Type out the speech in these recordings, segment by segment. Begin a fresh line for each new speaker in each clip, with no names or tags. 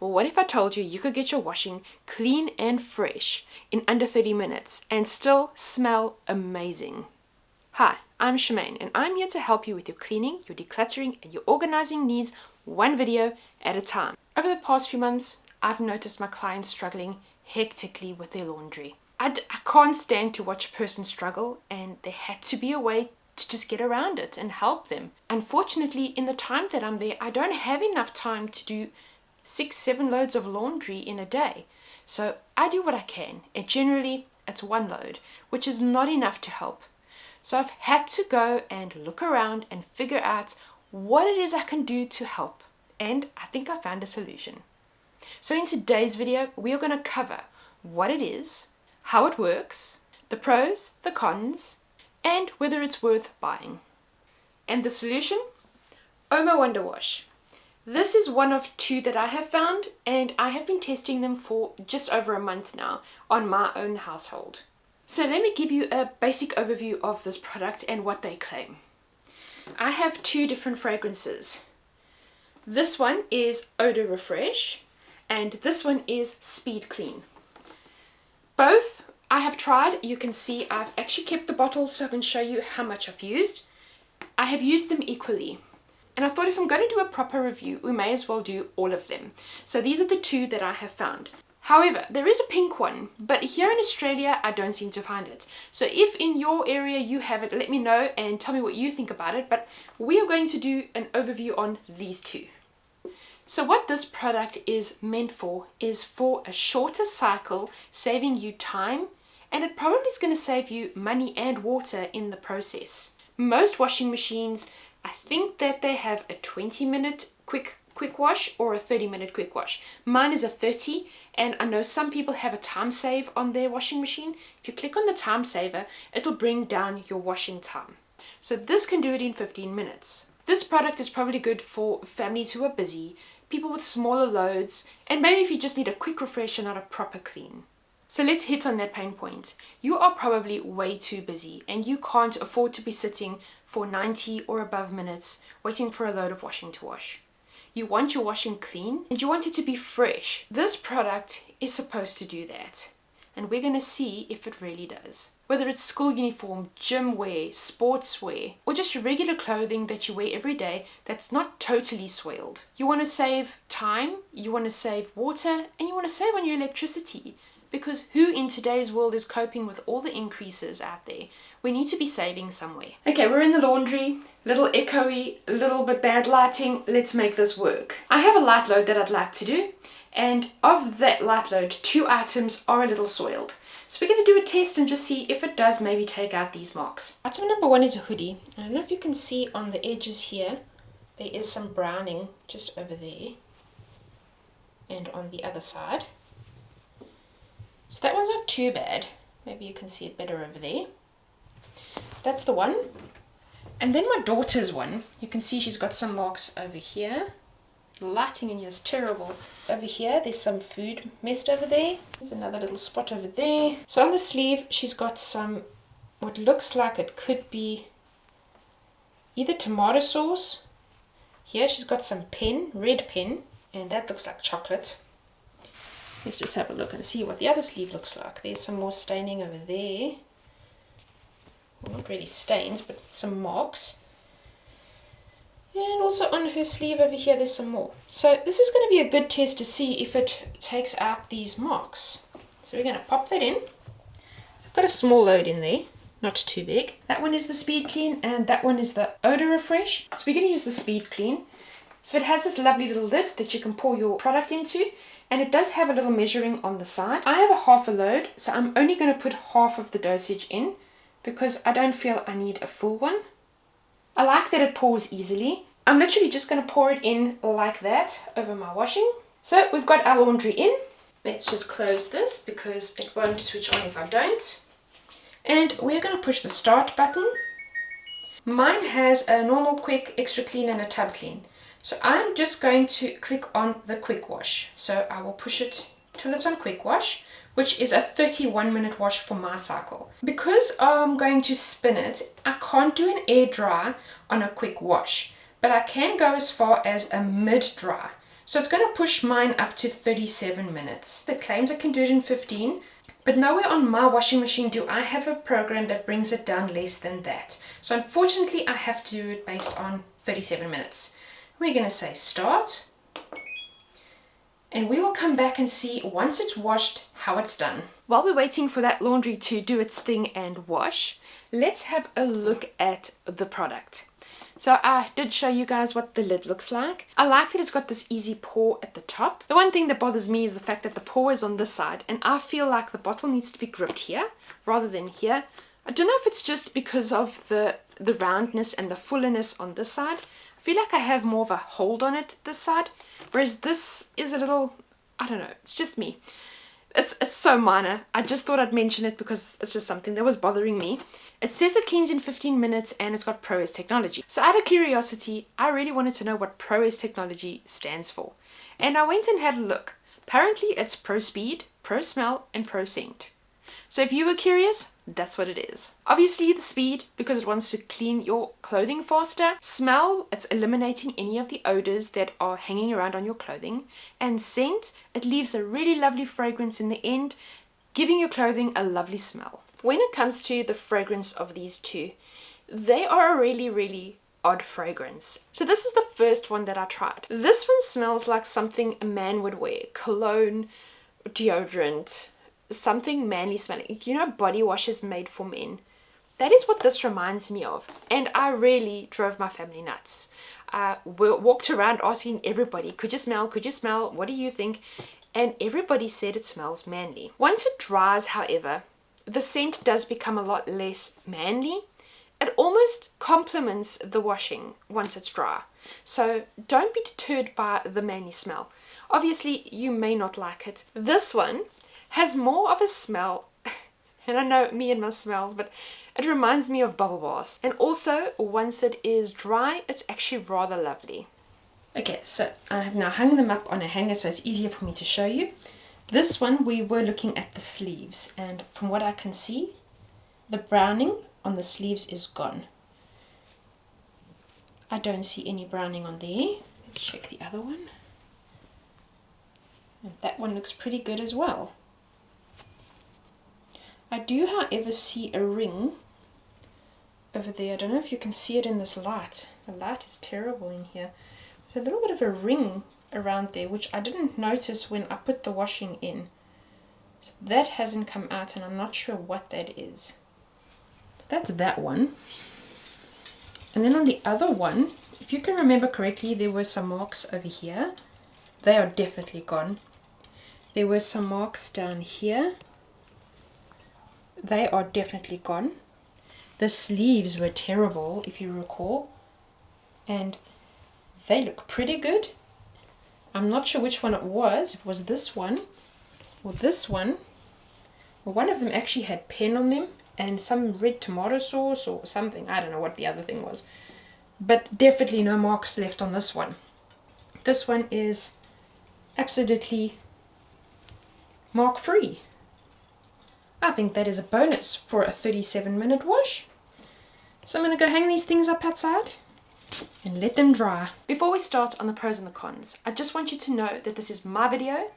Well, what if I told you you could get your washing clean and fresh in under 30 minutes and still smell amazing? Hi, I'm Shemaine and I'm here to help you with your cleaning, your decluttering and your organizing needs one video at a time. Over the past few months, I've noticed my clients struggling hectically with their laundry. I can't stand to watch a person struggle, and there had to be a way to just get around it and help them. Unfortunately, in the time that I'm there, I don't have enough time to do 6-7 loads of laundry in a day. So I do what I can, and generally it's one load, which is not enough to help. So I've had to go and look around and figure out what it is I can do to help. And I think I found a solution. So in today's video, we are going to cover what it is, how it works, the pros, the cons, and whether it's worth buying. And the solution? Omo Wonder Wash. This is one of two that I have found, and I have been testing them for just over a month now on my own household. So let me give you a basic overview of this product and what they claim. I have two different fragrances. This one is Odour Refresh, and this one is Speed Clean. Both I have tried. You can see I've actually kept the bottles so I can show you how much I've used. I have used them equally. And I thought if I'm going to do a proper review, we may as well do all of them. So these are the two that I have found. However, there is a pink one, but here in Australia, I don't seem to find it. So if in your area you have it, let me know and tell me what you think about it. But we are going to do an overview on these two. So what this product is meant for is for a shorter cycle, saving you time, and it probably is going to save you money and water in the process. Most washing machines, I think that they have a 20-minute quick wash or a 30-minute quick wash. Mine is a 30, and I know some people have a time save on their washing machine. If you click on the time saver, it'll bring down your washing time. So this can do it in 15 minutes. This product is probably good for families who are busy, people with smaller loads, and maybe if you just need a quick refresh and not a proper clean. So let's hit on that pain point. You are probably way too busy and you can't afford to be sitting for 90 or above minutes waiting for a load of washing to wash. You want your washing clean and you want it to be fresh. This product is supposed to do that, and we're going to see if it really does. Whether it's school uniform, gym wear, sports wear, or just your regular clothing that you wear every day that's not totally soiled. You want to save time, you want to save water, and you want to save on your electricity. Because who in today's world is coping with all the increases out there? We need to be saving somewhere. Okay, we're in the laundry, little echoey, a little bit bad lighting. Let's make this work. I have a light load that I'd like to do, and of that light load, 2 items are a little soiled. So we're going to do a test and just see if it does maybe take out these marks. Item number 1 is a hoodie. I don't know if you can see on the edges here, there is some browning just over there and on the other side. So that one's not too bad. Maybe you can see it better over there. That's the one. And then my daughter's one. You can see she's got some marks over here. The lighting in here is terrible. Over here, there's some food messed over there. There's another little spot over there. So on the sleeve, she's got some, what looks like it could be either tomato sauce. Here she's got some pen, red pen, and that looks like chocolate. Let's just have a look and see what the other sleeve looks like. There's some more staining over there. Well, not really stains, but some marks. And also on her sleeve over here, there's some more. So this is going to be a good test to see if it takes out these marks. So we're going to pop that in. I've got a small load in there, not too big. That one is the Speed Clean, and that one is the Odour Refresh. So we're going to use the Speed Clean. So it has this lovely little lid that you can pour your product into. And it does have a little measuring on the side. I have a half a load, so I'm only going to put half of the dosage in because I don't feel I need a full one. I like that it pours easily. I'm literally just going to pour it in like that over my washing. So we've got our laundry in. Let's just close this because it won't switch on if I don't. And we're going to push the start button. Mine has a normal, quick, extra clean and a tub clean. So I'm just going to click on the quick wash. So I will push it till it's on quick wash, which is a 31-minute wash for my cycle. Because I'm going to spin it, I can't do an air dry on a quick wash, but I can go as far as a mid dry. So it's going to push mine up to 37 minutes. It claims I can do it in 15, but nowhere on my washing machine do I have a program that brings it down less than that. So unfortunately, I have to do it based on 37 minutes. We're going to say start, and we will come back and see once it's washed how it's done. While we're waiting for that laundry to do its thing and wash, let's have a look at the product. So I did show you guys what the lid looks like. I like that it's got this easy pour at the top. The one thing that bothers me is the fact that the pour is on this side, and I feel like the bottle needs to be gripped here rather than here. I don't know if it's just because of the roundness and the fullness on this side. I feel like I have more of a hold on it this side, whereas this is a little, I don't know, it's just me. It's so minor. I just thought I'd mention it because it's just something that was bothering me. It says it cleans in 15 minutes and it's got ProS technology. So out of curiosity, I really wanted to know what ProS technology stands for. And I went and had a look. Apparently it's Pro Speed, Pro Smell, and Pro Scent. So if you were curious, that's what it is. Obviously the speed, because it wants to clean your clothing faster. Smell, it's eliminating any of the odors that are hanging around on your clothing. And scent, it leaves a really lovely fragrance in the end, giving your clothing a lovely smell. When it comes to the fragrance of these two, they are a really, really odd fragrance. So this is the first one that I tried. This one smells like something a man would wear. Cologne, deodorant, something manly smelling. You know, body washes made for men. That is what this reminds me of. And I really drove my family nuts. I walked around asking everybody, could you smell? Could you smell? What do you think? And everybody said it smells manly. Once it dries, however, the scent does become a lot less manly. It almost complements the washing once it's dry. So don't be deterred by the manly smell. Obviously, you may not like it. This one has more of a smell, and I know me and my smells, but it reminds me of bubble bath. And also, once it is dry, it's actually rather lovely. Okay, so I have now hung them up on a hanger so it's easier for me to show you. This one, we were looking at the sleeves, and from what I can see, the browning on the sleeves is gone. I don't see any browning on there. Let's check the other one. And that one looks pretty good as well. I do, however, see a ring over there. I don't know if you can see it in this light. The light is terrible in here. There's a little bit of a ring around there, which I didn't notice when I put the washing in. So that hasn't come out, and I'm not sure what that is. That's that one. And then on the other one, if you can remember correctly, there were some marks over here. They are definitely gone. There were some marks down here. They are definitely gone. The sleeves were terrible, if you recall. And they look pretty good. I'm not sure which one it was. It was this one or this one. Well, one of them actually had pen on them and some red tomato sauce or something. I don't know what the other thing was. But definitely no marks left on this one. This one is absolutely mark free. I think that is a bonus for a 37-minute wash. So I'm going to go hang these things up outside and let them dry. Before we start on the pros and the cons, I just want you to know that this is my video,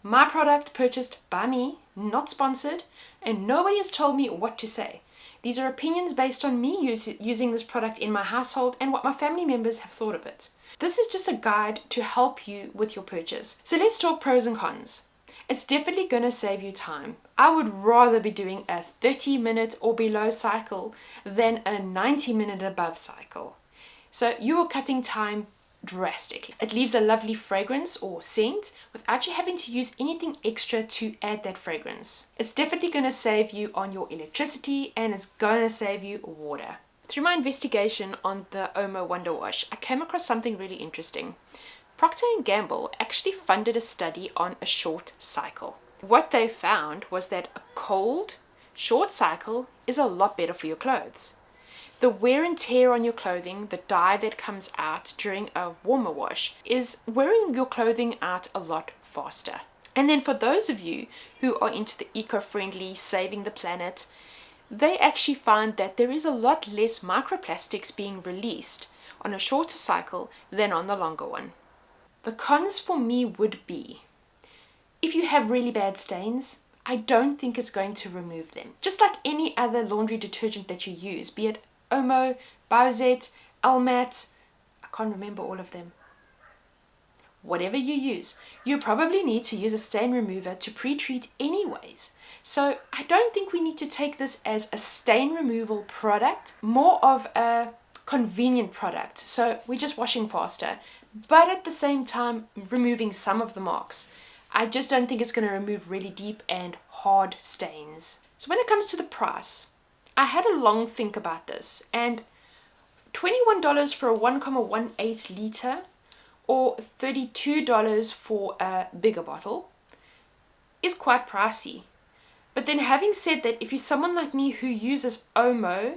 my product purchased by me, not sponsored, and nobody has told me what to say. These are opinions based on me using this product in my household and what my family members have thought of it. This is just a guide to help you with your purchase. So let's talk pros and cons. It's definitely going to save you time. I would rather be doing a 30-minute or below cycle than a 90-minute above cycle. So you are cutting time drastically. It leaves a lovely fragrance or scent without you having to use anything extra to add that fragrance. It's definitely going to save you on your electricity, and it's going to save you water. Through my investigation on the Omo Wonder Wash, I came across something really interesting. Procter & Gamble actually funded a study on a short cycle. What they found was that a cold, short cycle is a lot better for your clothes. The wear and tear on your clothing, the dye that comes out during a warmer wash, is wearing your clothing out a lot faster. And then for those of you who are into the eco-friendly, saving the planet, they actually find that there is a lot less microplastics being released on a shorter cycle than on the longer one. The cons for me would be, if you have really bad stains, I don't think it's going to remove them. Just like any other laundry detergent that you use, be it Omo, Biozet, Elmat, I can't remember all of them. Whatever you use, you probably need to use a stain remover to pre-treat anyways. So I don't think we need to take this as a stain removal product, more of a convenient product. So we're just washing faster, but at the same time removing some of the marks. I just don't think it's going to remove really deep and hard stains. So when it comes to the price, I had a long think about this, and $21 for a 1.18 liter or $32 for a bigger bottle is quite pricey. But then having said that, if you're someone like me who uses Omo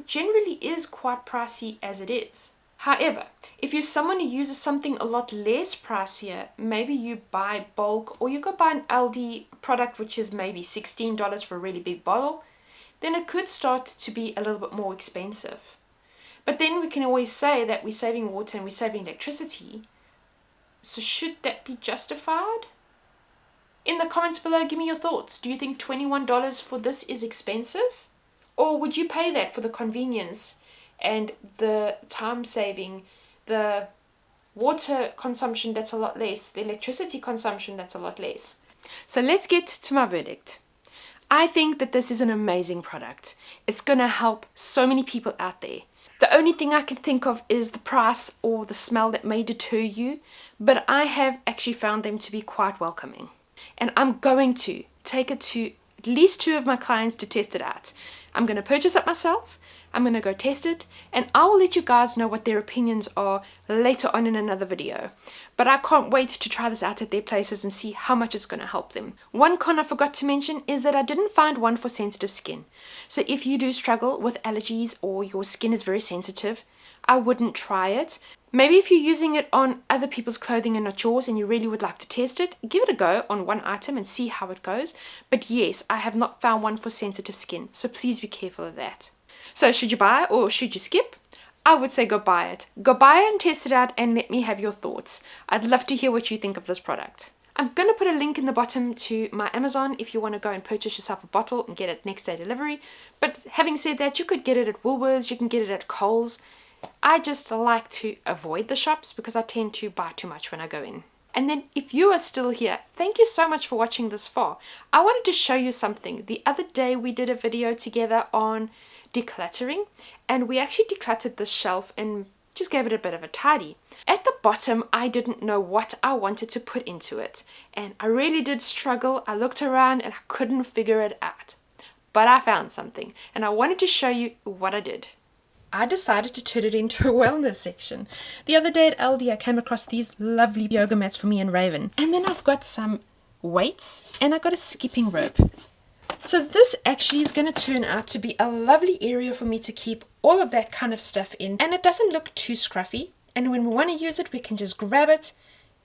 generally is quite pricey as it is. However, if you're someone who uses something a lot less pricier, maybe you buy bulk or you go buy an LD product which is maybe $16 for a really big bottle, then it could start to be a little bit more expensive. But then we can always say that we're saving water and we're saving electricity. So should that be justified? In the comments below, give me your thoughts. Do you think $21 for this is expensive? Or would you pay that for the convenience and the time saving, the water consumption that's a lot less, the electricity consumption that's a lot less? So let's get to my verdict. I think that this is an amazing product. It's going to help so many people out there. The only thing I can think of is the price or the smell that may deter you, but I have actually found them to be quite welcoming. And I'm going to take it to at least 2 of my clients to test it out. I'm going to purchase it myself, I'm going to go test it, and I will let you guys know what their opinions are later on in another video. But I can't wait to try this out at their places and see how much it's going to help them. One con I forgot to mention is that I didn't find one for sensitive skin. So if you do struggle with allergies or your skin is very sensitive, I wouldn't try it. Maybe if you're using it on other people's clothing and not yours and you really would like to test it, give it a go on one item and see how it goes. But yes, I have not found one for sensitive skin, so please be careful of that. So should you buy or should you skip? I would say go buy it. Go buy it and test it out and let me have your thoughts. I'd love to hear what you think of this product. I'm going to put a link in the bottom to my Amazon if you want to go and purchase yourself a bottle and get it next day delivery. But having said that, you could get it at Woolworths, you can get it at Coles. I just like to avoid the shops because I tend to buy too much when I go in. And then if you are still here, thank you so much for watching this far. I wanted to show you something. The other day we did a video together on decluttering, and we actually decluttered this shelf and just gave it a bit of a tidy. At the bottom, I didn't know what I wanted to put into it, and I really did struggle. I looked around and I couldn't figure it out, but I found something, and I wanted to show you what I did. I decided to turn it into a wellness section. The other day at Aldi, I came across these lovely yoga mats for me and Raven, and then I've got some weights and I got a skipping rope. So this actually is going to turn out to be a lovely area for me to keep all of that kind of stuff in, and it doesn't look too scruffy, and when we want to use it we can just grab it,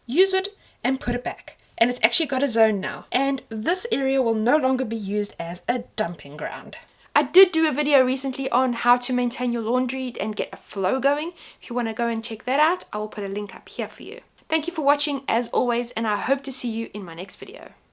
use it and put it back, and it's actually got a zone now, and this area will no longer be used as a dumping ground. I did do a video recently on how to maintain your laundry and get a flow going. If you want to go and check that out, I will put a link up here for you. Thank you for watching as always, and I hope to see you in my next video.